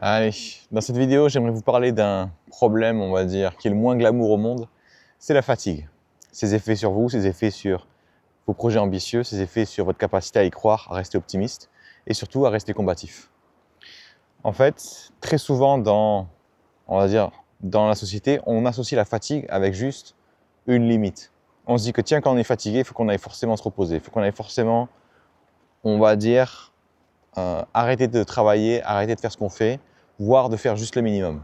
Allez, dans cette vidéo, j'aimerais vous parler d'un problème, on va dire, qui est le moins glamour au monde, c'est la fatigue. Ses effets sur vous, ses effets sur vos projets ambitieux, ses effets sur votre capacité à y croire, à rester optimiste et surtout à rester combatif. En fait, très souvent on va dire, dans la société, on associe la fatigue avec juste une limite. On se dit que tiens, quand on est fatigué, il faut qu'on aille forcément se reposer, il faut qu'on aille forcément, on va dire, arrêter de travailler, arrêter de faire ce qu'on fait, voire de faire juste le minimum.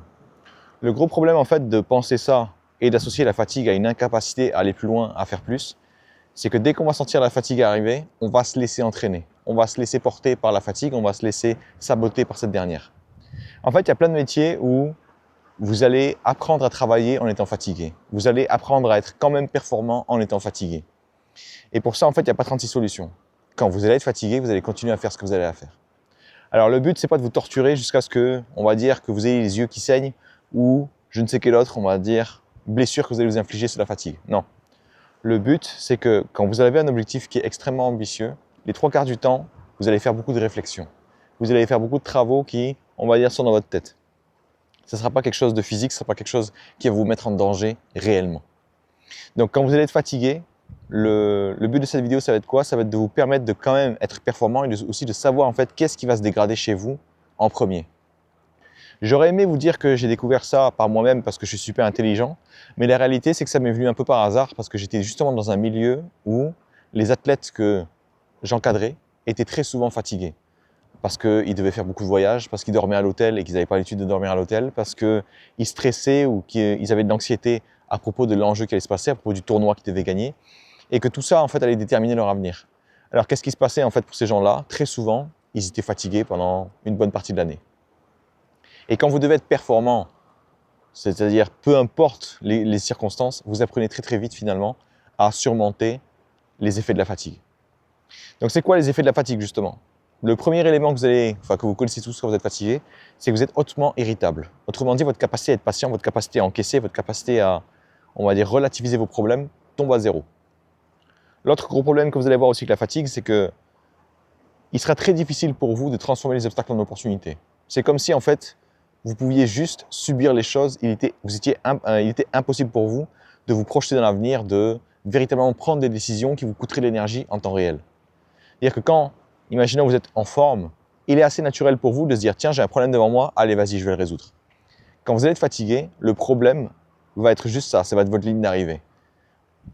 Le gros problème en fait de penser ça et d'associer la fatigue à une incapacité à aller plus loin, à faire plus, c'est que dès qu'on va sentir la fatigue arriver, on va se laisser entraîner. On va se laisser porter par la fatigue, on va se laisser saboter par cette dernière. En fait, il y a plein de métiers où vous allez apprendre à travailler en étant fatigué. Vous allez apprendre à être quand même performant en étant fatigué. Et pour ça, en fait, il n'y a pas 36 solutions. Quand vous allez être fatigué, vous allez continuer à faire ce que vous allez à faire. Alors le but, c'est pas de vous torturer jusqu'à ce que, on va dire, que vous ayez les yeux qui saignent ou je ne sais quelle autre, on va dire, blessure que vous allez vous infliger sur la fatigue. Non. Le but, c'est que quand vous avez un objectif qui est extrêmement ambitieux, les 3/4 du temps, vous allez faire beaucoup de réflexions. Vous allez faire beaucoup de travaux qui, on va dire, sont dans votre tête. Ce ne sera pas quelque chose de physique, ce ne sera pas quelque chose qui va vous mettre en danger réellement. Donc quand vous allez être fatigué, le but de cette vidéo, ça va être quoi? Ça va être de vous permettre de quand même être performant et aussi de savoir en fait qu'est-ce qui va se dégrader chez vous en premier. J'aurais aimé vous dire que j'ai découvert ça par moi-même parce que je suis super intelligent, mais la réalité c'est que ça m'est venu un peu par hasard parce que j'étais justement dans un milieu où les athlètes que j'encadrais étaient très souvent fatigués. Parce qu'ils devaient faire beaucoup de voyages, parce qu'ils dormaient à l'hôtel et qu'ils n'avaient pas l'habitude de dormir à l'hôtel, parce qu'ils stressaient ou qu'ils avaient de l'anxiété à propos de l'enjeu qui allait se passer, à propos du tournoi qu'ils devaient gagner, et que tout ça en fait allait déterminer leur avenir. Alors qu'est-ce qui se passait en fait pour ces gens-là? Très souvent, ils étaient fatigués pendant une bonne partie de l'année. Et quand vous devez être performant, c'est-à-dire peu importe les circonstances, vous apprenez très très vite finalement à surmonter les effets de la fatigue. Donc c'est quoi les effets de la fatigue justement? Le premier élément que vous connaissez tous quand vous êtes fatigué, c'est que vous êtes hautement irritable. Autrement dit, votre capacité à être patient, votre capacité à encaisser, votre capacité à, on va dire, relativiser vos problèmes tombe à zéro. L'autre gros problème que vous allez avoir aussi avec la fatigue, c'est que il sera très difficile pour vous de transformer les obstacles en opportunités. C'est comme si en fait, vous pouviez juste subir les choses. Il était impossible pour vous de vous projeter dans l'avenir, de véritablement prendre des décisions qui vous coûteraient de l'énergie en temps réel. C'est-à-dire que quand, imaginons que vous êtes en forme, il est assez naturel pour vous de se dire « Tiens, j'ai un problème devant moi, allez, vas-y, je vais le résoudre ». Quand vous allez être fatigué, le problème va être juste ça, ça va être votre ligne d'arrivée.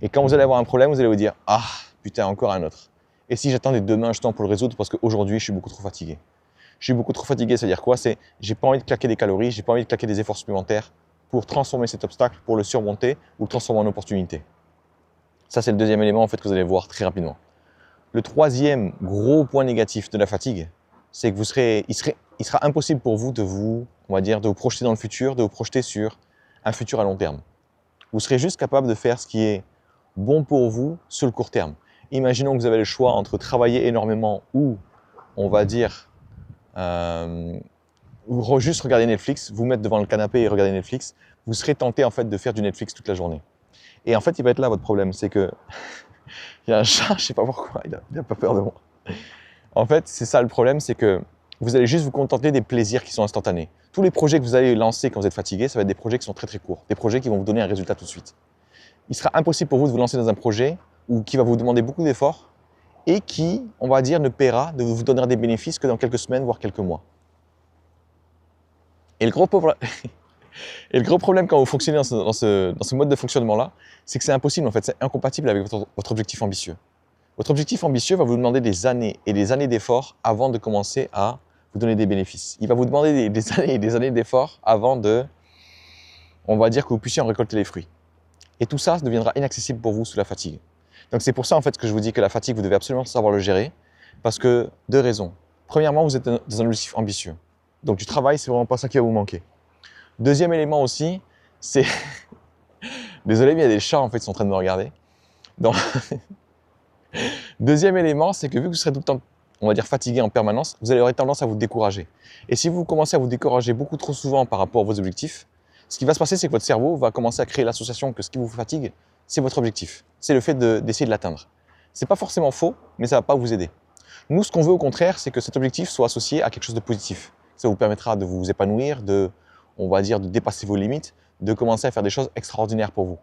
Et quand vous allez avoir un problème, vous allez vous dire « Ah, putain, encore un autre. Et si j'attendais demain un temps pour le résoudre parce qu'aujourd'hui, je suis beaucoup trop fatigué ». Je suis beaucoup trop fatigué, ça veut dire quoi? C'est j'ai pas envie de claquer des calories, j'ai pas envie de claquer des efforts supplémentaires pour transformer cet obstacle, pour le surmonter ou le transformer en opportunité. Ça, c'est le deuxième élément en fait que vous allez voir très rapidement. Le troisième gros point négatif de la fatigue, c'est que il sera impossible pour vous de vous, on va dire, de vous projeter dans le futur, de vous projeter sur un futur à long terme. Vous serez juste capable de faire ce qui est bon pour vous sur le court terme. Imaginons que vous avez le choix entre travailler énormément ou, on va dire, juste regarder Netflix, vous mettre devant le canapé et regarder Netflix, vous serez tenté en fait de faire du Netflix toute la journée. Et en fait, il va être là votre problème, c'est que il y a un chat, je sais pas pourquoi, il a pas peur de moi. En fait, c'est ça le problème, c'est que vous allez juste vous contenter des plaisirs qui sont instantanés. Tous les projets que vous allez lancer quand vous êtes fatigué, ça va être des projets qui sont très très courts, des projets qui vont vous donner un résultat tout de suite. Il sera impossible pour vous de vous lancer dans un projet qui va vous demander beaucoup d'efforts et qui, on va dire, ne paiera, ne vous donnera des bénéfices que dans quelques semaines, voire quelques mois. Et le gros problème quand vous fonctionnez dans ce mode de fonctionnement-là, c'est que c'est impossible, en fait, c'est incompatible avec votre objectif ambitieux. Votre objectif ambitieux va vous demander des années et des années d'efforts avant de commencer à vous donner des bénéfices. Il va vous demander des années et des années d'efforts avant de, on va dire, que vous puissiez en récolter les fruits. Et tout ça deviendra inaccessible pour vous sous la fatigue. Donc c'est pour ça en fait que je vous dis que la fatigue, vous devez absolument savoir le gérer, parce que deux raisons. Premièrement, vous êtes dans un objectif ambitieux. Donc du travail, c'est vraiment pas ça qui va vous manquer. Deuxième élément aussi, c'est... Désolé, mais il y a des chats en fait qui sont en train de me regarder. Donc... Deuxième élément, c'est que vu que vous serez tout le temps, on va dire, fatigué en permanence, vous allez avoir tendance à vous décourager. Et si vous commencez à vous décourager beaucoup trop souvent par rapport à vos objectifs, ce qui va se passer, c'est que votre cerveau va commencer à créer l'association que ce qui vous fatigue, c'est votre objectif. C'est le fait d'essayer de l'atteindre. C'est pas forcément faux, mais ça va pas vous aider. Nous, ce qu'on veut au contraire, c'est que cet objectif soit associé à quelque chose de positif. ça vous permettra de vous épanouir, on va dire, de dépasser vos limites, de commencer à faire des choses extraordinaires pour vous.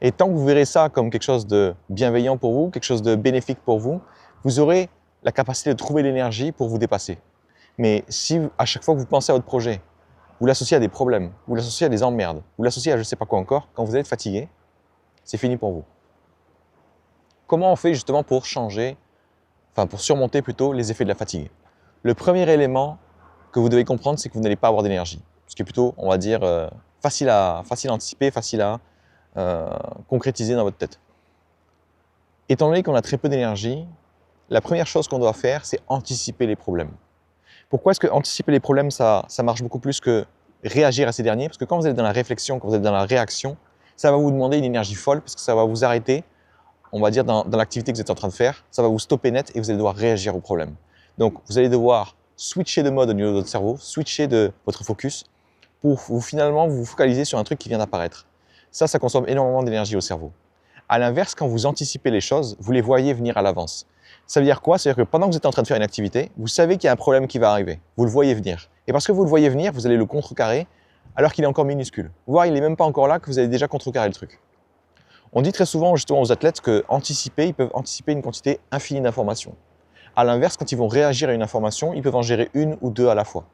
Et tant que vous verrez ça comme quelque chose de bienveillant pour vous, quelque chose de bénéfique pour vous, vous aurez la capacité de trouver l'énergie pour vous dépasser. Mais si à chaque fois que vous pensez à votre projet, vous l'associez à des problèmes, vous l'associez à des emmerdes, vous l'associez à je ne sais pas quoi encore, quand vous allez être fatigué, c'est fini pour vous. Comment on fait justement pour changer, pour surmonter plutôt les effets de la fatigue? Le premier élément que vous devez comprendre, c'est que vous n'allez pas avoir d'énergie. Ce qui est plutôt, on va dire, facile à anticiper, facile à concrétiser dans votre tête. Étant donné qu'on a très peu d'énergie, la première chose qu'on doit faire, c'est anticiper les problèmes. Pourquoi est-ce que anticiper les problèmes, ça marche beaucoup plus que réagir à ces derniers? Parce que quand vous êtes dans la réflexion, quand vous êtes dans la réaction, ça va vous demander une énergie folle, parce que ça va vous arrêter, on va dire, dans l'activité que vous êtes en train de faire, ça va vous stopper net et vous allez devoir réagir au problème. Donc, vous allez devoir switcher de mode au niveau de votre cerveau, switcher de votre focus pour finalement vous focaliser sur un truc qui vient d'apparaître. Ça consomme énormément d'énergie au cerveau. À l'inverse, quand vous anticipez les choses, vous les voyez venir à l'avance. Ça veut dire quoi? C'est-à-dire que pendant que vous êtes en train de faire une activité, vous savez qu'il y a un problème qui va arriver. Vous le voyez venir. Et parce que vous le voyez venir, vous allez le contrecarrer alors qu'il est encore minuscule. Voire il n'est même pas encore là que vous avez déjà contrecarré le truc. On dit très souvent justement aux athlètes qu'ils peuvent anticiper une quantité infinie d'informations. À l'inverse, quand ils vont réagir à une information, ils peuvent en gérer une ou deux à la fois.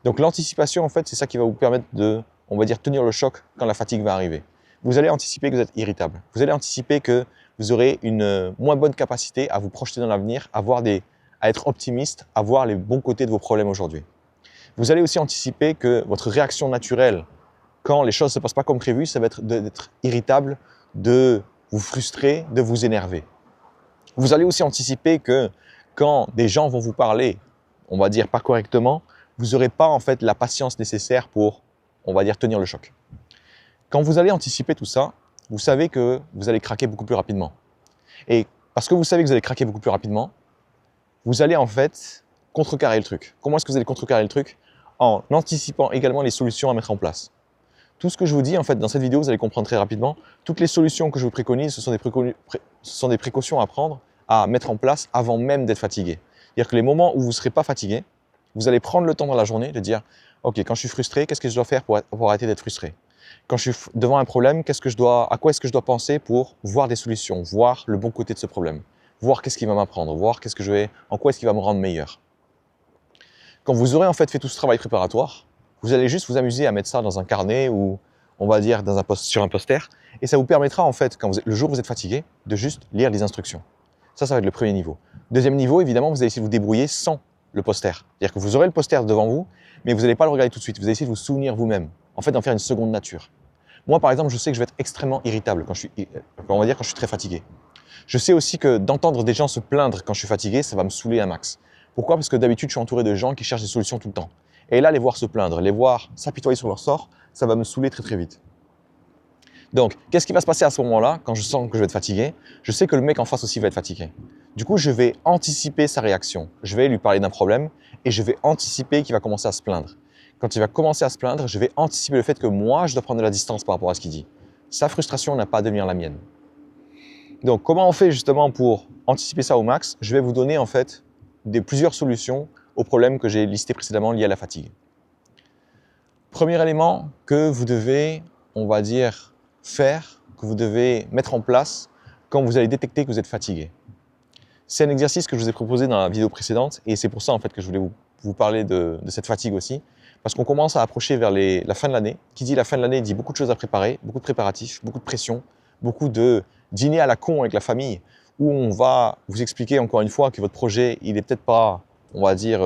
Donc l'anticipation, en fait, c'est ça qui va vous permettre de, on va dire, tenir le choc quand la fatigue va arriver. Vous allez anticiper que vous êtes irritable. Vous allez anticiper que vous aurez une moins bonne capacité à vous projeter dans l'avenir, à être optimiste, à voir les bons côtés de vos problèmes aujourd'hui. Vous allez aussi anticiper que votre réaction naturelle, quand les choses ne se passent pas comme prévu, ça va être d'être irritable, de vous frustrer, de vous énerver. Vous allez aussi anticiper que quand des gens vont vous parler, on va dire pas correctement, vous n'aurez pas en fait la patience nécessaire pour, on va dire, tenir le choc. Quand vous allez anticiper tout ça, vous savez que vous allez craquer beaucoup plus rapidement. Et parce que vous savez que vous allez craquer beaucoup plus rapidement, vous allez en fait contrecarrer le truc. Comment est-ce que vous allez contrecarrer le truc? En anticipant également les solutions à mettre en place. Tout ce que je vous dis en fait dans cette vidéo, vous allez comprendre très rapidement. Toutes les solutions que je vous préconise, ce sont des précautions à prendre, à mettre en place avant même d'être fatigué. C'est-à-dire que les moments où vous ne serez pas fatigué, vous allez prendre le temps dans la journée de dire « Ok, quand je suis frustré, qu'est-ce que je dois faire pour arrêter d'être frustré ?» Quand je suis devant un problème, à quoi est-ce que je dois penser pour voir des solutions, voir le bon côté de ce problème, voir qu'est-ce qu'il va m'apprendre, voir en quoi est-ce qu'il va me rendre meilleur. Quand vous aurez en fait tout ce travail préparatoire, vous allez juste vous amuser à mettre ça dans un carnet ou on va dire sur un poster et ça vous permettra en fait, le jour où vous êtes fatigué, de juste lire les instructions. Ça va être le premier niveau. Deuxième niveau, évidemment, vous allez essayer de vous débrouiller sans le poster. C'est-à-dire que vous aurez le poster devant vous, mais vous n'allez pas le regarder tout de suite. Vous allez essayer de vous souvenir vous-même, en fait d'en faire une seconde nature. Moi, par exemple, je sais que je vais être extrêmement irritable quand je suis très fatigué. Je sais aussi que d'entendre des gens se plaindre quand je suis fatigué, ça va me saouler un max. Pourquoi? Parce que d'habitude, je suis entouré de gens qui cherchent des solutions tout le temps. Et là, les voir se plaindre, les voir s'apitoyer sur leur sort, ça va me saouler très très vite. Donc, qu'est-ce qui va se passer à ce moment-là, quand je sens que je vais être fatigué? Je sais que le mec en face aussi va être fatigué. Du coup, je vais anticiper sa réaction. Je vais lui parler d'un problème et je vais anticiper qu'il va commencer à se plaindre. Quand il va commencer à se plaindre, je vais anticiper le fait que moi, je dois prendre de la distance par rapport à ce qu'il dit. Sa frustration n'a pas à devenir la mienne. Donc, comment on fait justement pour anticiper ça au max? Je vais vous donner en fait plusieurs solutions aux problèmes que j'ai listés précédemment liés à la fatigue. Premier élément que vous devez, on va dire, que vous devez mettre en place quand vous allez détecter que vous êtes fatigué. C'est un exercice que je vous ai proposé dans la vidéo précédente et c'est pour ça en fait que je voulais vous parler de cette fatigue aussi, parce qu'on commence à approcher vers la fin de l'année. Qui dit la fin de l'année dit beaucoup de choses à préparer, beaucoup de préparatifs, beaucoup de pression, beaucoup de dîner à la con avec la famille où on va vous expliquer encore une fois que votre projet, il est peut-être pas, on va dire,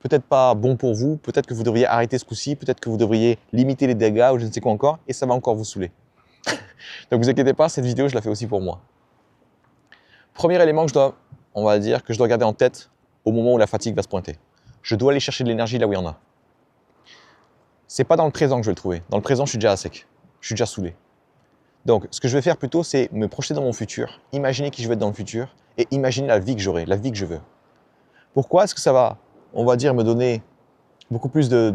peut-être pas bon pour vous, peut-être que vous devriez arrêter ce coup-ci, peut-être que vous devriez limiter les dégâts ou je ne sais quoi encore, et ça va encore vous saouler. Donc vous inquiétez pas, cette vidéo, je la fais aussi pour moi. Premier élément que je dois garder en tête au moment où la fatigue va se pointer. Je dois aller chercher de l'énergie là où il y en a. C'est pas dans le présent que je vais le trouver. Dans le présent, je suis déjà à sec. Je suis déjà saoulé. Donc, ce que je vais faire plutôt, c'est me projeter dans mon futur, imaginer qui je vais être dans le futur et imaginer la vie que j'aurai, la vie que je veux. Pourquoi est-ce que ça va, on va dire, me donner beaucoup plus de...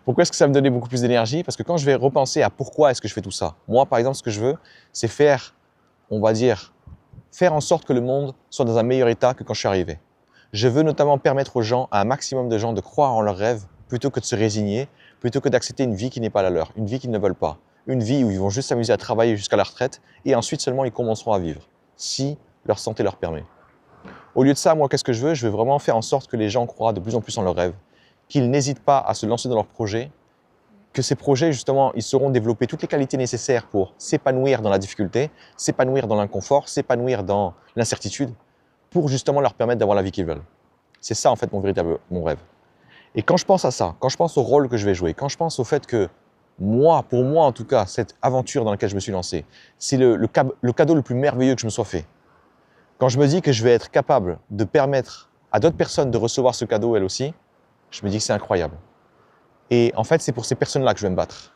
Pourquoi est-ce que ça va me donner beaucoup plus d'énergie? Parce que quand je vais repenser à pourquoi est-ce que je fais tout ça, moi, par exemple, ce que je veux, c'est faire en sorte que le monde soit dans un meilleur état que quand je suis arrivé. Je veux notamment permettre aux gens, à un maximum de gens, de croire en leurs rêves plutôt que de se résigner, plutôt que d'accepter une vie qui n'est pas la leur, une vie qu'ils ne veulent pas, une vie où ils vont juste s'amuser à travailler jusqu'à la retraite et ensuite seulement ils commenceront à vivre, si leur santé leur permet. Au lieu de ça, moi, qu'est-ce que je veux? Je veux vraiment faire en sorte que les gens croient de plus en plus en leurs rêves, qu'ils n'hésitent pas à se lancer dans leurs projets, que ces projets, justement, ils sauront développer toutes les qualités nécessaires pour s'épanouir dans la difficulté, s'épanouir dans l'inconfort, s'épanouir dans l'incertitude, pour justement leur permettre d'avoir la vie qu'ils veulent. C'est ça, en fait, mon rêve. Et quand je pense à ça, quand je pense au rôle que je vais jouer, quand je pense au fait que moi, pour moi en tout cas, cette aventure dans laquelle je me suis lancé, c'est le cadeau le plus merveilleux que je me sois fait. Quand je me dis que je vais être capable de permettre à d'autres personnes de recevoir ce cadeau elles aussi, je me dis que c'est incroyable. Et en fait, c'est pour ces personnes-là que je vais me battre.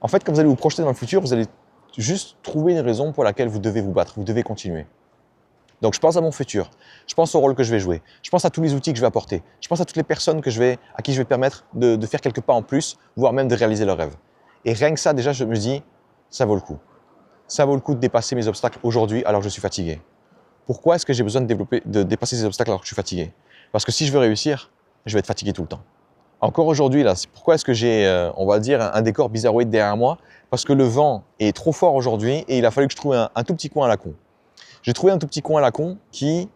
En fait, quand vous allez vous projeter dans le futur, vous allez juste trouver une raison pour laquelle vous devez vous battre, vous devez continuer. Donc je pense à mon futur, je pense au rôle que je vais jouer, je pense à tous les outils que je vais apporter, je pense à toutes les personnes à qui je vais permettre de faire quelques pas en plus, voire même de réaliser leurs rêves. Et rien que ça, déjà, je me dis, ça vaut le coup. Ça vaut le coup de dépasser mes obstacles aujourd'hui alors que je suis fatigué. Pourquoi est-ce que j'ai besoin de dépasser ces obstacles alors que je suis fatigué? Parce que si je veux réussir, je vais être fatigué tout le temps. Encore aujourd'hui, là, pourquoi est-ce que j'ai, on va dire, un décor bizarroïde derrière moi? Parce que le vent est trop fort aujourd'hui et il a fallu que je trouve un tout petit coin à la con. J'ai trouvé un tout petit coin à la con qui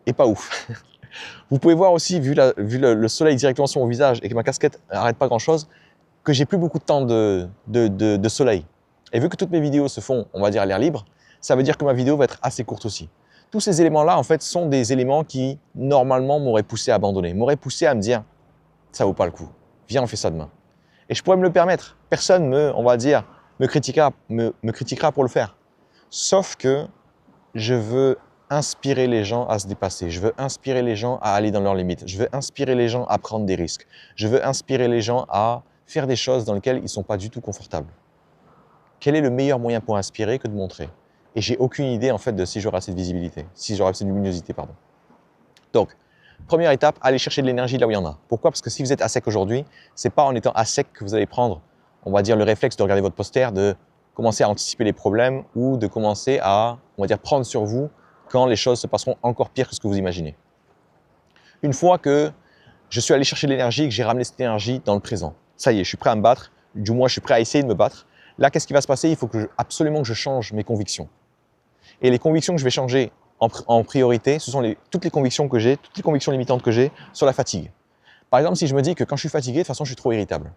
est pas ouf. Vous pouvez voir aussi, vu le soleil directement sur mon visage et que ma casquette n'arrête pas grand-chose, que j'ai plus beaucoup de temps de soleil. Et vu que toutes mes vidéos se font, on va dire, à l'air libre, ça veut dire que ma vidéo va être assez courte aussi. Tous ces éléments-là, en fait, sont des éléments qui, normalement, m'auraient poussé à abandonner, m'auraient poussé à me dire, ça vaut pas le coup, viens, on fait ça demain. Et je pourrais me le permettre. Personne on va dire, me critiquera pour le faire. Sauf que je veux inspirer les gens à se dépasser. Je veux inspirer les gens à aller dans leurs limites. Je veux inspirer les gens à prendre des risques. Je veux inspirer les gens à faire des choses dans lesquelles ils ne sont pas du tout confortables. Quel est le meilleur moyen pour inspirer que de montrer? Et j'ai aucune idée en fait de si j'aurai assez de visibilité, si j'aurai assez de luminosité, pardon. Donc, première étape, allez chercher de l'énergie là où il y en a. Pourquoi? Parce que si vous êtes à sec aujourd'hui, c'est pas en étant à sec que vous allez prendre, on va dire, le réflexe de regarder votre poster, de commencer à anticiper les problèmes ou de commencer à, on va dire, prendre sur vous quand les choses se passeront encore pire que ce que vous imaginez. Une fois que je suis allé chercher de l'énergie, que j'ai ramené cette énergie dans le présent, ça y est, je suis prêt à me battre, du moins je suis prêt à essayer de me battre. Là, qu'est-ce qui va se passer? Il faut absolument que je change mes convictions. Et les convictions que je vais changer en priorité, ce sont toutes les convictions que j'ai, toutes les convictions limitantes que j'ai sur la fatigue. Par exemple, si je me dis que quand je suis fatigué, de toute façon, je suis trop irritable.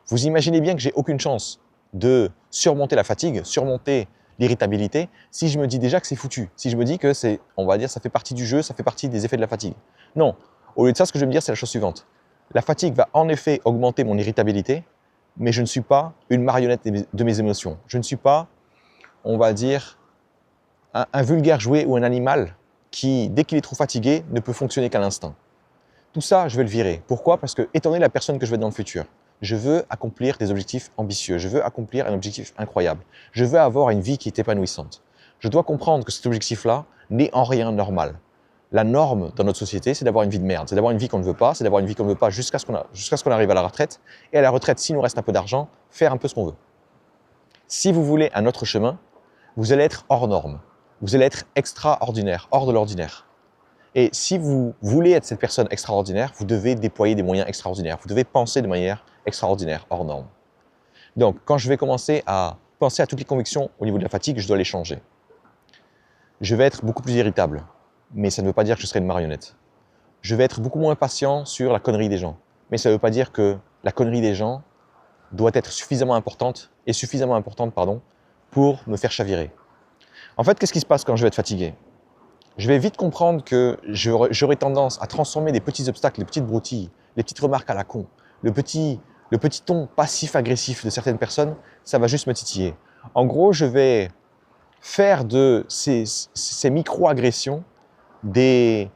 Vous imaginez bien que j'ai aucune chance de surmonter la fatigue, surmonter l'irritabilité, si je me dis déjà que c'est foutu, si je me dis que c'est, on va dire, ça fait partie du jeu, ça fait partie des effets de la fatigue. Non, au lieu de ça, ce que je vais me dire, c'est la chose suivante. La fatigue va en effet augmenter mon irritabilité, mais je ne suis pas une marionnette de mes émotions. Je ne suis pas, on va dire, un vulgaire jouet ou un animal qui, dès qu'il est trop fatigué, ne peut fonctionner qu'à l'instinct. Tout ça, je vais le virer. Pourquoi? Parce que, étant donné la personne que je vais être dans le futur, je veux accomplir des objectifs ambitieux, je veux accomplir un objectif incroyable, je veux avoir une vie qui est épanouissante. Je dois comprendre que cet objectif-là n'est en rien normal. La norme dans notre société, c'est d'avoir une vie de merde, c'est d'avoir une vie qu'on ne veut pas, c'est d'avoir une vie qu'on ne veut pas jusqu'à ce qu'on arrive à la retraite, et à la retraite, s'il nous reste un peu d'argent, faire un peu ce qu'on veut. Si vous voulez un autre chemin, vous allez être hors norme, vous allez être extraordinaire, hors de l'ordinaire. Et si vous voulez être cette personne extraordinaire, vous devez déployer des moyens extraordinaires. Vous devez penser de manière extraordinaire, hors norme. Donc, quand je vais commencer à penser à toutes les convictions au niveau de la fatigue, je dois les changer. Je vais être beaucoup plus irritable, mais ça ne veut pas dire que je serai une marionnette. Je vais être beaucoup moins patient sur la connerie des gens, mais ça ne veut pas dire que la connerie des gens doit être suffisamment importante pour me faire chavirer. En fait, qu'est-ce qui se passe quand je vais être fatigué? Je vais vite comprendre que j'aurai tendance à transformer des petits obstacles, les petites broutilles, les petites remarques à la con, le petit ton passif-agressif de certaines personnes, ça va juste me titiller. En gros, je vais faire de ces micro-agressions des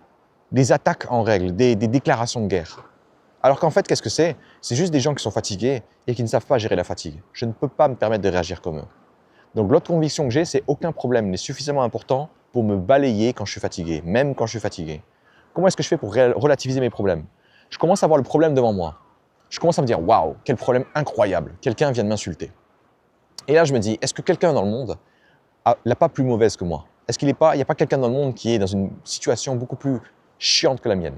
attaques en règle, des déclarations de guerre. Alors qu'en fait, qu'est-ce que c'est? C'est juste des gens qui sont fatigués et qui ne savent pas gérer la fatigue. Je ne peux pas me permettre de réagir comme eux. Donc l'autre conviction que j'ai, c'est aucun problème n'est suffisamment important pour me balayer quand je suis fatigué, même quand je suis fatigué. Comment est-ce que je fais pour relativiser mes problèmes? Je commence à voir le problème devant moi. Je commence à me dire, waouh, quel problème incroyable, quelqu'un vient de m'insulter. Et là, je me dis, est-ce que quelqu'un dans le monde n'a pas plus mauvaise que moi? Est-ce qu'il n'y a pas quelqu'un dans le monde qui est dans une situation beaucoup plus chiante que la mienne.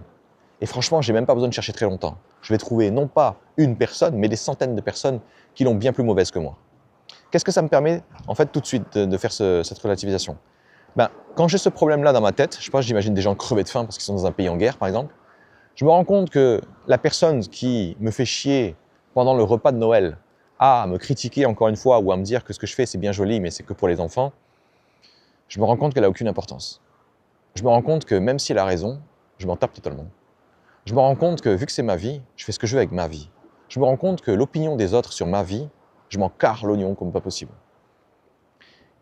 Et franchement, j'ai même pas besoin de chercher très longtemps. Je vais trouver non pas une personne, mais des centaines de personnes qui l'ont bien plus mauvaise que moi. Qu'est-ce que ça me permet, en fait, tout de suite de faire cette relativisation? Ben, quand j'ai ce problème-là dans ma tête, je sais pas, j'imagine des gens crever de faim parce qu'ils sont dans un pays en guerre, par exemple, je me rends compte que la personne qui me fait chier pendant le repas de Noël à me critiquer encore une fois ou à me dire que ce que je fais c'est bien joli mais c'est que pour les enfants, je me rends compte qu'elle n'a aucune importance. Je me rends compte que même si elle a raison, je m'en tape totalement. Je me rends compte que vu que c'est ma vie, je fais ce que je veux avec ma vie. Je me rends compte que l'opinion des autres sur ma vie, je m'en carre l'oignon comme pas possible.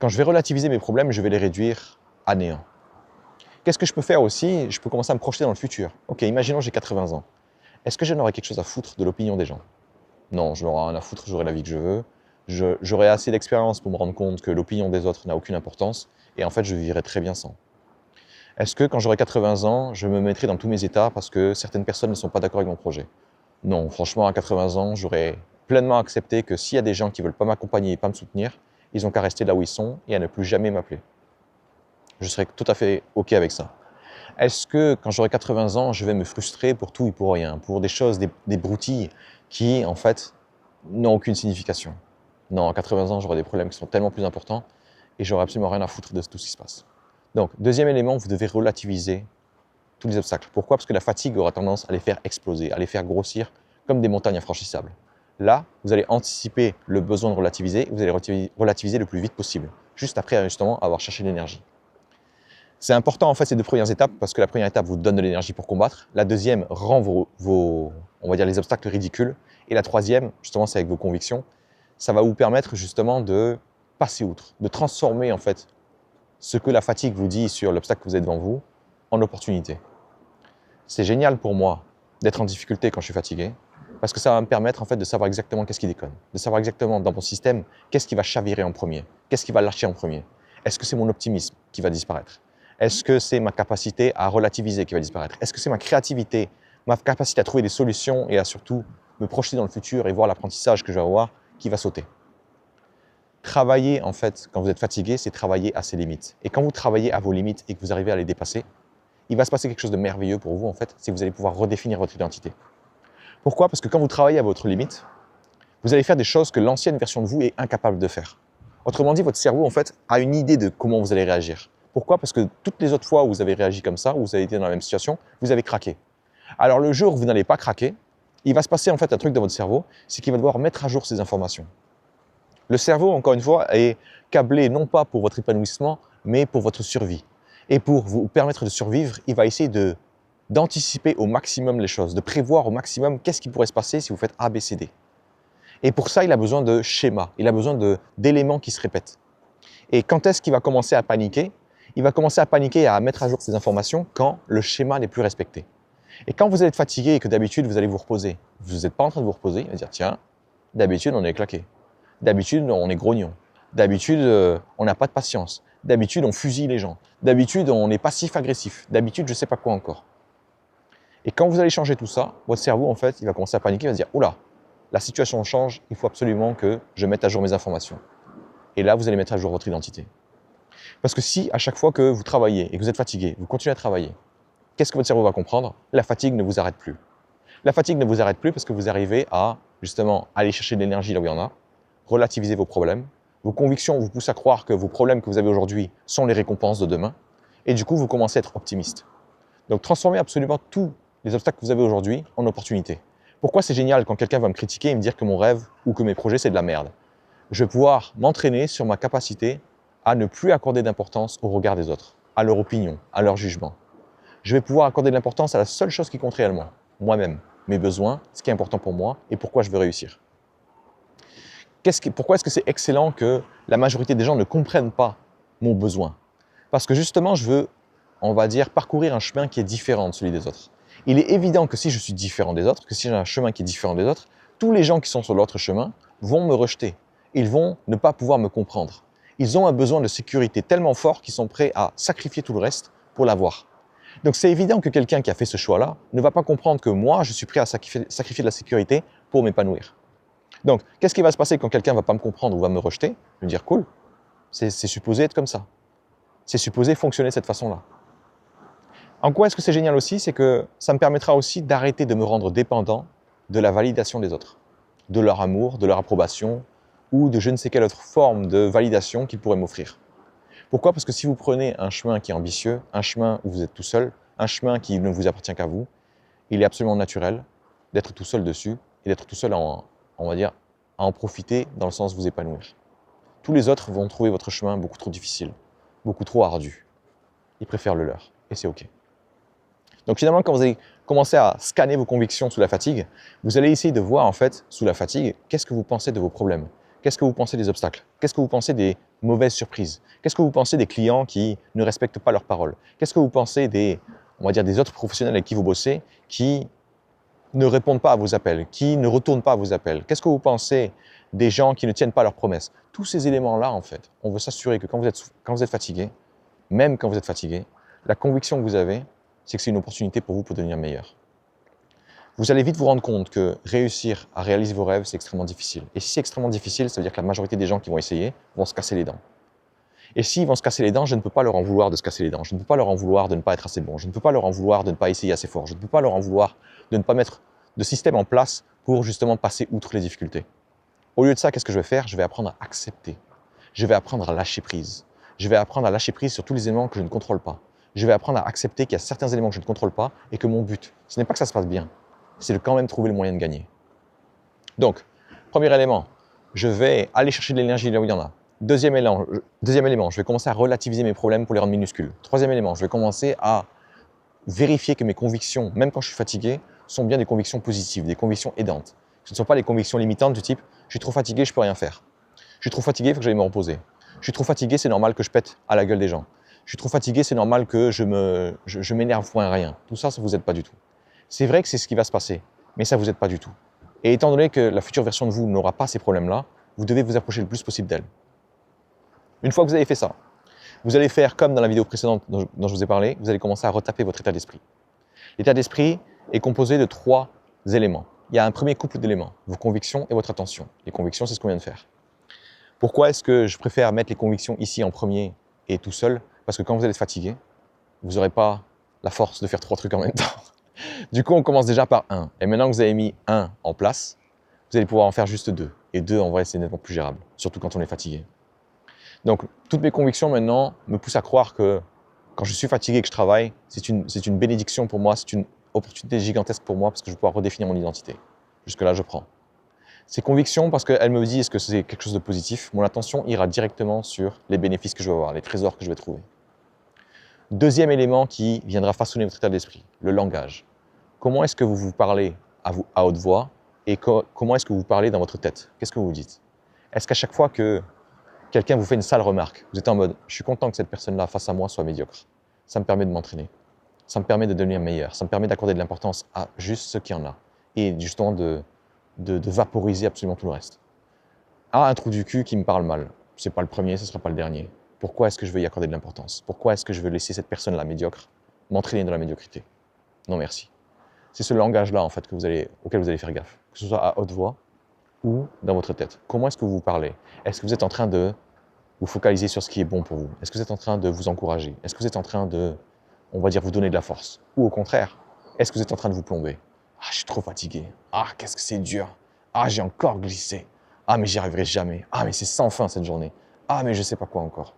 Quand je vais relativiser mes problèmes, je vais les réduire à néant. Qu'est-ce que je peux faire aussi? Je peux commencer à me projeter dans le futur. Ok, imaginons j'ai 80 ans. Est-ce que j'en aurais quelque chose à foutre de l'opinion des gens? Non, je n'aurai rien à foutre, j'aurai la vie que je veux. J'aurai assez d'expérience pour me rendre compte que l'opinion des autres n'a aucune importance et en fait je vivrai très bien sans. Est-ce que quand j'aurai 80 ans, je me mettrai dans tous mes états parce que certaines personnes ne sont pas d'accord avec mon projet? Non, franchement, à 80 ans, j'aurais pleinement accepté que s'il y a des gens qui ne veulent pas m'accompagner et pas me soutenir, ils n'ont qu'à rester là où ils sont et à ne plus jamais m'appeler. Je serais tout à fait OK avec ça. Est-ce que quand j'aurai 80 ans, je vais me frustrer pour tout et pour rien, pour des choses, des broutilles qui, en fait, n'ont aucune signification? Non, à 80 ans, j'aurai des problèmes qui sont tellement plus importants et j'aurai absolument rien à foutre de tout ce qui se passe. Donc, deuxième élément, vous devez relativiser tous les obstacles. Pourquoi? Parce que la fatigue aura tendance à les faire exploser, à les faire grossir comme des montagnes infranchissables. Là, vous allez anticiper le besoin de relativiser, vous allez relativiser le plus vite possible, juste après justement avoir cherché l'énergie. C'est important en fait ces deux premières étapes parce que la première étape vous donne de l'énergie pour combattre, la deuxième rend on va dire les obstacles ridicules et la troisième, justement c'est avec vos convictions, ça va vous permettre justement de passer outre, de transformer en fait ce que la fatigue vous dit sur l'obstacle que vous avez devant vous en opportunité. C'est génial pour moi d'être en difficulté quand je suis fatigué parce que ça va me permettre en fait de savoir exactement qu'est-ce qui déconne, de savoir exactement dans mon système qu'est-ce qui va chavirer en premier, qu'est-ce qui va lâcher en premier. Est-ce que c'est mon optimisme qui va disparaître? Est-ce que c'est ma capacité à relativiser qui va disparaître? Est-ce que c'est ma créativité, ma capacité à trouver des solutions et à surtout me projeter dans le futur et voir l'apprentissage que je vais avoir qui va sauter? Travailler, en fait, quand vous êtes fatigué, c'est travailler à ses limites. Et quand vous travaillez à vos limites et que vous arrivez à les dépasser, il va se passer quelque chose de merveilleux pour vous, en fait, c'est que vous allez pouvoir redéfinir votre identité. Pourquoi? Parce que quand vous travaillez à votre limite, vous allez faire des choses que l'ancienne version de vous est incapable de faire. Autrement dit, votre cerveau, en fait, a une idée de comment vous allez réagir. Pourquoi? Parce que toutes les autres fois où vous avez réagi comme ça, où vous avez été dans la même situation, vous avez craqué. Alors le jour où vous n'allez pas craquer, il va se passer en fait un truc dans votre cerveau, c'est qu'il va devoir mettre à jour ces informations. Le cerveau, encore une fois, est câblé non pas pour votre épanouissement, mais pour votre survie. Et pour vous permettre de survivre, il va essayer d'anticiper au maximum les choses, de prévoir au maximum qu'est-ce qui pourrait se passer si vous faites A, B, C, D. Et pour ça, il a besoin de schémas, il a besoin d'éléments qui se répètent. Et quand est-ce qu'il va commencer à paniquer? Il va commencer à paniquer et à mettre à jour ces informations quand le schéma n'est plus respecté. Et quand vous allez être fatigué et que d'habitude vous allez vous reposer, vous n'êtes pas en train de vous reposer, il va dire tiens, d'habitude on est claqué, d'habitude on est grognon, d'habitude on n'a pas de patience, d'habitude on fusille les gens, d'habitude on est passif-agressif, d'habitude je ne sais pas quoi encore. Et quand vous allez changer tout ça, votre cerveau en fait il va commencer à paniquer, il va se dire oula, la situation change, il faut absolument que je mette à jour mes informations. Et là vous allez mettre à jour votre identité. Parce que si à chaque fois que vous travaillez et que vous êtes fatigué, vous continuez à travailler, qu'est-ce que votre cerveau va comprendre? La fatigue ne vous arrête plus. La fatigue ne vous arrête plus parce que vous arrivez à justement aller chercher de l'énergie là où il y en a, relativiser vos problèmes. Vos convictions vous poussent à croire que vos problèmes que vous avez aujourd'hui sont les récompenses de demain. Et du coup, vous commencez à être optimiste. Donc transformez absolument tous les obstacles que vous avez aujourd'hui en opportunités. Pourquoi c'est génial quand quelqu'un va me critiquer et me dire que mon rêve ou que mes projets c'est de la merde? Je vais pouvoir m'entraîner sur ma capacité à ne plus accorder d'importance au regard des autres, à leur opinion, à leur jugement. Je vais pouvoir accorder de l'importance à la seule chose qui compte réellement, moi-même, mes besoins, ce qui est important pour moi et pourquoi je veux réussir. Pourquoi est-ce que c'est excellent que la majorité des gens ne comprennent pas mon besoin? Parce que justement, je veux, on va dire, parcourir un chemin qui est différent de celui des autres. Il est évident que si je suis différent des autres, que si j'ai un chemin qui est différent des autres, tous les gens qui sont sur l'autre chemin vont me rejeter. Ils vont ne pas pouvoir me comprendre. Ils ont un besoin de sécurité tellement fort qu'ils sont prêts à sacrifier tout le reste pour l'avoir. Donc c'est évident que quelqu'un qui a fait ce choix-là ne va pas comprendre que moi, je suis prêt à sacrifier de la sécurité pour m'épanouir. Donc, qu'est-ce qui va se passer quand quelqu'un ne va pas me comprendre ou va me rejeter? Je vais me dire, cool, c'est supposé être comme ça. C'est supposé fonctionner de cette façon-là. En quoi est-ce que c'est génial aussi? C'est que ça me permettra aussi d'arrêter de me rendre dépendant de la validation des autres, de leur amour, de leur approbation ou de je ne sais quelle autre forme de validation qu'ils pourraient m'offrir. Pourquoi? Parce que si vous prenez un chemin qui est ambitieux, un chemin où vous êtes tout seul, un chemin qui ne vous appartient qu'à vous, il est absolument naturel d'être tout seul dessus et d'être tout seul on va dire, à en profiter dans le sens vous épanouir. Tous les autres vont trouver votre chemin beaucoup trop difficile, beaucoup trop ardu. Ils préfèrent le leur et c'est OK. Donc finalement, quand vous allez commencer à scanner vos convictions sous la fatigue, vous allez essayer de voir en fait, sous la fatigue, qu'est-ce que vous pensez de vos problèmes? Qu'est-ce que vous pensez des obstacles? Qu'est-ce que vous pensez des mauvaises surprises? Qu'est-ce que vous pensez des clients qui ne respectent pas leurs paroles? Qu'est-ce que vous pensez des, on va dire, des autres professionnels avec qui vous bossez qui ne répondent pas à vos appels, qui ne retournent pas à vos appels? Qu'est-ce que vous pensez des gens qui ne tiennent pas leurs promesses? Tous ces éléments-là, en fait, on veut s'assurer que quand vous êtes fatigué, même quand vous êtes fatigué, la conviction que vous avez, c'est que c'est une opportunité pour vous pour devenir meilleur. Vous allez vite vous rendre compte que réussir à réaliser vos rêves, c'est extrêmement difficile. Et si c'est extrêmement difficile, ça veut dire que la majorité des gens qui vont essayer vont se casser les dents. Et s'ils vont se casser les dents, je ne peux pas leur en vouloir de se casser les dents. Je ne peux pas leur en vouloir de ne pas être assez bon. Je ne peux pas leur en vouloir de ne pas essayer assez fort. Je ne peux pas leur en vouloir de ne pas mettre de système en place pour justement passer outre les difficultés. Au lieu de ça, qu'est-ce que je vais faire? Je vais apprendre à accepter. Je vais apprendre à lâcher prise. Je vais apprendre à lâcher prise sur tous les éléments que je ne contrôle pas. Je vais apprendre à accepter qu'il y a certains éléments que je ne contrôle pas et que mon but, ce n'est pas que ça se passe bien, c'est de quand même trouver le moyen de gagner. Donc, premier élément, je vais aller chercher de l'énergie là où il y en a. Deuxième élément, je vais commencer à relativiser mes problèmes pour les rendre minuscules. Troisième élément, je vais commencer à vérifier que mes convictions, même quand je suis fatigué, sont bien des convictions positives, des convictions aidantes. Ce ne sont pas les convictions limitantes du type « je suis trop fatigué, je ne peux rien faire ». Je suis trop fatigué, il faut que j'aille me reposer. Je suis trop fatigué, c'est normal que je pète à la gueule des gens. Je suis trop fatigué, c'est normal que je m'énerve pour un rien. Tout ça, ça ne vous aide pas du tout. C'est vrai que c'est ce qui va se passer, mais ça ne vous aide pas du tout. Et étant donné que la future version de vous n'aura pas ces problèmes-là, vous devez vous approcher le plus possible d'elle. Une fois que vous avez fait ça, vous allez faire comme dans la vidéo précédente dont je vous ai parlé, vous allez commencer à retaper votre état d'esprit. L'état d'esprit est composé de 3 éléments. Il y a un premier couple d'éléments, vos convictions et votre attention. Les convictions, c'est ce qu'on vient de faire. Pourquoi est-ce que je préfère mettre les convictions ici en premier et tout seul? Parce que quand vous allez être fatigué, vous n'aurez pas la force de faire 3 trucs en même temps. Du coup, on commence déjà par 1. Et maintenant que vous avez mis 1 en place, vous allez pouvoir en faire juste 2. Et 2, en vrai, c'est nettement plus gérable, surtout quand on est fatigué. Donc, toutes mes convictions maintenant me poussent à croire que quand je suis fatigué et que je travaille, c'est une bénédiction pour moi, c'est une opportunité gigantesque pour moi parce que je vais pouvoir redéfinir mon identité. Jusque-là, je prends. Ces convictions, parce qu'elles me disent que c'est quelque chose de positif, mon attention ira directement sur les bénéfices que je vais avoir, les trésors que je vais trouver. Deuxième élément qui viendra façonner votre état d'esprit, le langage. Comment est-ce que vous vous parlez à haute voix et comment est-ce que vous parlez dans votre tête? Qu'est-ce que vous dites? Est-ce qu'à chaque fois que quelqu'un vous fait une sale remarque, vous êtes en mode « je suis content que cette personne-là face à moi soit médiocre. Ça me permet de m'entraîner. Ça me permet de devenir meilleur. Ça me permet d'accorder de l'importance à juste ce qu'il y en a. » Et justement de vaporiser absolument tout le reste. Ah, un trou du cul qui me parle mal. C'est pas le premier, ce sera pas le dernier. Pourquoi est-ce que je veux y accorder de l'importance? Pourquoi est-ce que je veux laisser cette personne-là médiocre m'entraîner dans la médiocrité? Non merci. C'est ce langage-là en fait auquel vous allez faire gaffe, que ce soit à haute voix ou dans votre tête. Comment est-ce que vous vous parlez? Est-ce que vous êtes en train de vous focaliser sur ce qui est bon pour vous? Est-ce que vous êtes en train de vous encourager? Est-ce que vous êtes en train de, on va dire, vous donner de la force? Ou au contraire, est-ce que vous êtes en train de vous plomber? Ah, je suis trop fatigué. Ah, qu'est-ce que c'est dur. Ah, j'ai encore glissé. Ah, mais j'y arriverai jamais. Ah, mais c'est sans fin cette journée. Ah, mais je sais pas quoi encore.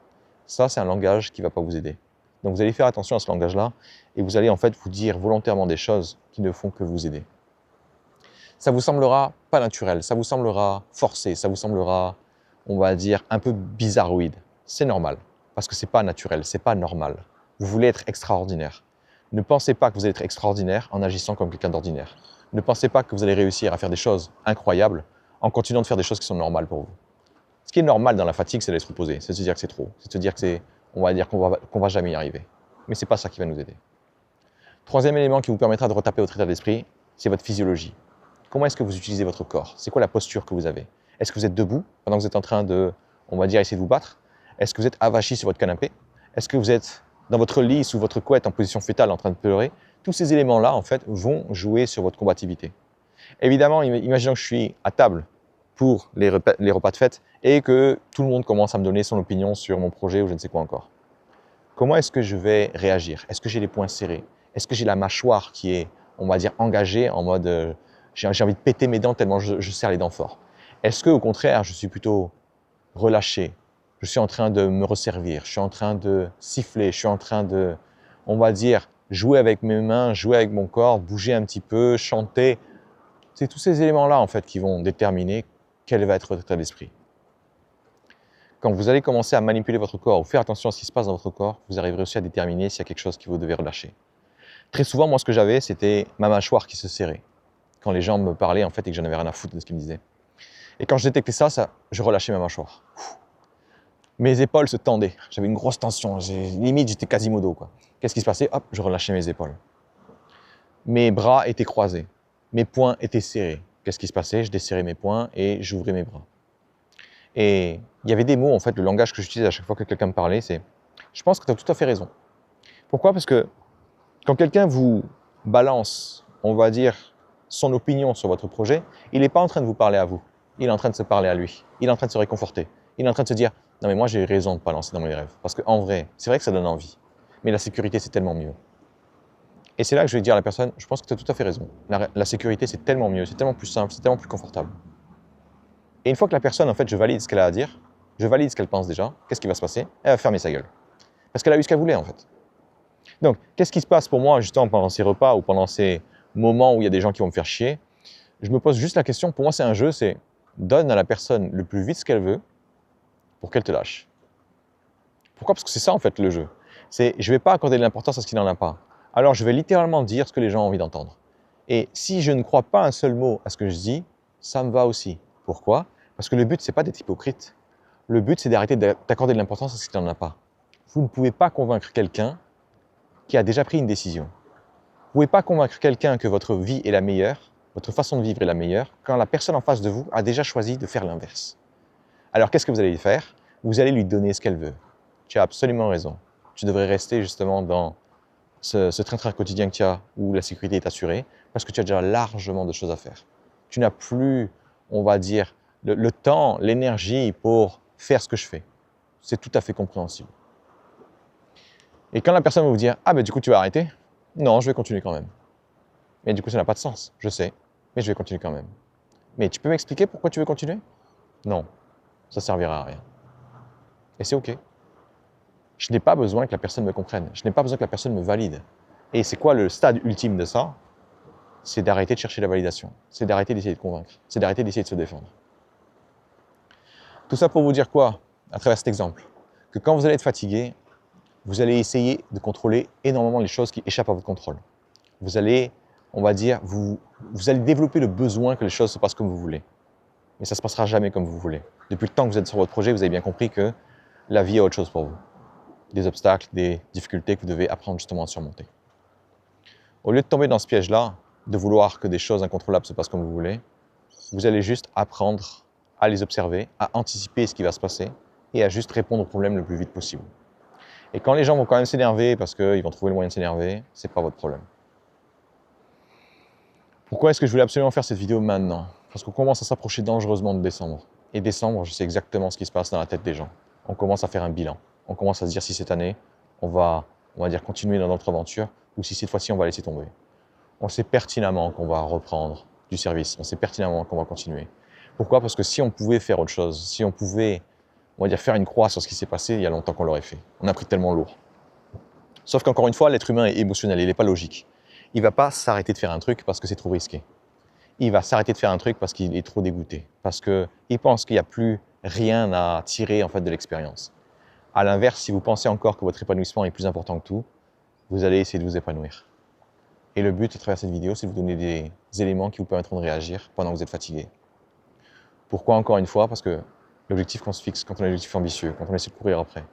Ça, c'est un langage qui ne va pas vous aider. Donc, vous allez faire attention à ce langage-là et vous allez en fait vous dire volontairement des choses qui ne font que vous aider. Ça vous semblera pas naturel, ça vous semblera forcé, ça vous semblera, on va dire, un peu bizarroïde. C'est normal, parce que c'est pas naturel, c'est pas normal. Vous voulez être extraordinaire. Ne pensez pas que vous allez être extraordinaire en agissant comme quelqu'un d'ordinaire. Ne pensez pas que vous allez réussir à faire des choses incroyables en continuant de faire des choses qui sont normales pour vous. Ce qui est normal dans la fatigue, c'est de se reposer, c'est de se dire que c'est trop, c'est de se dire que c'est, on va dire qu'on va jamais y arriver. Mais c'est pas ça qui va nous aider. Troisième élément qui vous permettra de retaper votre état d'esprit, c'est votre physiologie. Comment est-ce que vous utilisez votre corps? C'est quoi la posture que vous avez? Est-ce que vous êtes debout pendant que vous êtes en train de, on va dire, essayer de vous battre? Est-ce que vous êtes avachi sur votre canapé? Est-ce que vous êtes dans votre lit, sous votre couette, en position fétale, en train de pleurer? Tous ces éléments-là, en fait, vont jouer sur votre combativité. Évidemment, imaginons que je suis à table pour les repas de fête et que tout le monde commence à me donner son opinion sur mon projet ou je ne sais quoi encore. Comment est-ce que je vais réagir? Est-ce que j'ai les poings serrés? Est-ce que j'ai la mâchoire qui est, on va dire, engagée en mode j'ai envie de péter mes dents tellement je serre les dents fort? Est-ce que au contraire, je suis plutôt relâché? Je suis en train de me resservir, je suis en train de siffler, je suis en train de, on va dire, jouer avec mes mains, jouer avec mon corps, bouger un petit peu, chanter. C'est tous ces éléments-là, en fait, qui vont déterminer quel va être votre état d'esprit. Quand vous allez commencer à manipuler votre corps ou faire attention à ce qui se passe dans votre corps, vous arriverez aussi à déterminer s'il y a quelque chose que vous devez relâcher. Très souvent, moi, ce que j'avais, c'était ma mâchoire qui se serrait. Quand les gens me parlaient, en fait, et que j'en avais rien à foutre de ce qu'ils me disaient. Et quand je détectais ça, je relâchais ma mâchoire. Mes épaules se tendaient. J'avais une grosse tension. Limite, j'étais Quasimodo, quoi. Qu'est-ce qui se passait? Hop, je relâchais mes épaules. Mes bras étaient croisés. Mes poings étaient serrés. Qu'est-ce qui se passait? Je desserrais mes poings et j'ouvrais mes bras. Et il y avait des mots, en fait, le langage que j'utilise à chaque fois que quelqu'un me parlait, c'est « je pense que tu as tout à fait raison ». Pourquoi? Parce que quand quelqu'un vous balance, on va dire, son opinion sur votre projet, il n'est pas en train de vous parler à vous. Il est en train de se parler à lui. Il est en train de se réconforter. Il est en train de se dire « non mais moi j'ai eu raison de ne pas lancer dans mes rêves ». Parce qu'en vrai, c'est vrai que ça donne envie. Mais la sécurité, c'est tellement mieux. Et c'est là que je vais dire à la personne « je pense que tu as tout à fait raison. La sécurité, c'est tellement mieux, c'est tellement plus simple, c'est tellement plus confortable ». Et une fois que la personne, en fait, je valide ce qu'elle a à dire, je valide ce qu'elle pense déjà, qu'est-ce qui va se passer? Elle va fermer sa gueule. Parce qu'elle a eu ce qu'elle voulait, en fait. Donc, qu'est-ce qui se passe pour moi, justement, pendant ces repas ou pendant ces moments où il y a des gens qui vont me faire chier? Je me pose juste la question, pour moi, c'est un jeu, c'est donne à la personne le plus vite ce qu'elle veut pour qu'elle te lâche. Pourquoi? Parce que c'est ça, en fait, le jeu. C'est, je ne vais pas accorder de l'importance à ce qu'il n'en a pas. Alors, je vais littéralement dire ce que les gens ont envie d'entendre. Et si je ne crois pas un seul mot à ce que je dis, ça me va aussi. Pourquoi? Parce que le but, ce n'est pas d'être hypocrite. Le but, c'est d'arrêter d'accorder de l'importance à ce qu'il n'en a pas. Vous ne pouvez pas convaincre quelqu'un qui a déjà pris une décision. Vous ne pouvez pas convaincre quelqu'un que votre vie est la meilleure, votre façon de vivre est la meilleure, quand la personne en face de vous a déjà choisi de faire l'inverse. Alors, qu'est-ce que vous allez lui faire? Vous allez lui donner ce qu'elle veut. Tu as absolument raison. Tu devrais rester justement dans ce train-train quotidien que tu as, où la sécurité est assurée, parce que tu as déjà largement de choses à faire. Tu n'as plus, on va dire, le temps, l'énergie pour faire ce que je fais. C'est tout à fait compréhensible. Et quand la personne va vous dire « Ah, ben du coup, tu vas arrêter ?» Non, je vais continuer quand même. Mais du coup, ça n'a pas de sens, je sais, mais je vais continuer quand même. Mais tu peux m'expliquer pourquoi tu veux continuer? Non, ça ne servira à rien. Et c'est OK. Je n'ai pas besoin que la personne me comprenne. Je n'ai pas besoin que la personne me valide. Et c'est quoi le stade ultime de ça? C'est d'arrêter de chercher la validation. C'est d'arrêter d'essayer de convaincre. C'est d'arrêter d'essayer de se défendre. Tout ça pour vous dire quoi, à travers cet exemple? Que quand vous allez être fatigué, vous allez essayer de contrôler énormément les choses qui échappent à votre contrôle. Vous allez, on va dire, vous allez développer le besoin que les choses se passent comme vous voulez. Mais ça ne se passera jamais comme vous voulez. Depuis le temps que vous êtes sur votre projet, vous avez bien compris que la vie est autre chose pour vous. Des obstacles, des difficultés que vous devez apprendre justement à surmonter. Au lieu de tomber dans ce piège-là, de vouloir que des choses incontrôlables se passent comme vous voulez, vous allez juste apprendre à les observer, à anticiper ce qui va se passer et à juste répondre aux problèmes le plus vite possible. Et quand les gens vont quand même s'énerver parce qu'ils vont trouver le moyen de s'énerver, ce n'est pas votre problème. Pourquoi est-ce que je voulais absolument faire cette vidéo maintenant? Parce qu'on commence à s'approcher dangereusement de décembre. Et décembre, je sais exactement ce qui se passe dans la tête des gens. On commence à faire un bilan. On commence à se dire si cette année, on va dire continuer dans notre aventure ou si cette fois-ci, on va laisser tomber. On sait pertinemment qu'on va reprendre du service. On sait pertinemment qu'on va continuer. Pourquoi? Parce que si on pouvait faire autre chose, si on pouvait, on va dire, faire une croix sur ce qui s'est passé, il y a longtemps qu'on l'aurait fait. On a pris tellement lourd. Sauf qu'encore une fois, l'être humain est émotionnel, il n'est pas logique. Il ne va pas s'arrêter de faire un truc parce que c'est trop risqué. Il va s'arrêter de faire un truc parce qu'il est trop dégoûté, parce qu'il pense qu'il n'y a plus rien à tirer en fait, de l'expérience. À l'inverse, si vous pensez encore que votre épanouissement est plus important que tout, vous allez essayer de vous épanouir. Et le but à travers cette vidéo, c'est de vous donner des éléments qui vous permettront de réagir pendant que vous êtes fatigué. Pourquoi encore une fois? Parce que l'objectif qu'on se fixe, quand on a un objectif ambitieux, quand on essaie de courir après,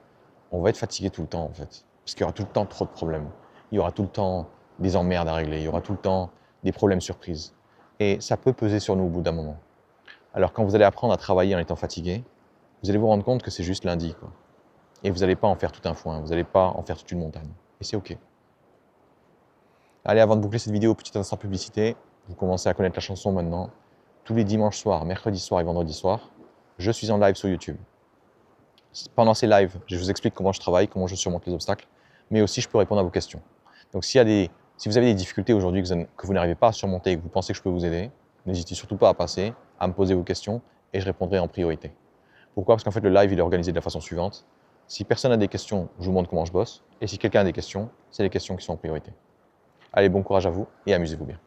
on va être fatigué tout le temps en fait. Parce qu'il y aura tout le temps trop de problèmes. Il y aura tout le temps des emmerdes à régler. Il y aura tout le temps des problèmes surprises. Et ça peut peser sur nous au bout d'un moment. Alors quand vous allez apprendre à travailler en étant fatigué, vous allez vous rendre compte que c'est juste lundi, quoi. Et vous n'allez pas en faire tout un foin. Vous n'allez pas en faire toute une montagne. Et c'est OK. Allez, avant de boucler cette vidéo, petit instant publicité. Vous commencez à connaître la chanson maintenant. Tous les dimanches soirs, mercredi soir et vendredi soir, je suis en live sur YouTube. Pendant ces lives, je vous explique comment je travaille, comment je surmonte les obstacles, mais aussi je peux répondre à vos questions. Donc s'il y a des Si vous avez des difficultés aujourd'hui que vous n'arrivez pas à surmonter et que vous pensez que je peux vous aider, n'hésitez surtout pas à passer, à me poser vos questions et je répondrai en priorité. Pourquoi? Parce qu'en fait, le live, il est organisé de la façon suivante. Si personne n'a des questions, je vous montre comment je bosse. Et si quelqu'un a des questions, c'est les questions qui sont en priorité. Allez, bon courage à vous et amusez-vous bien.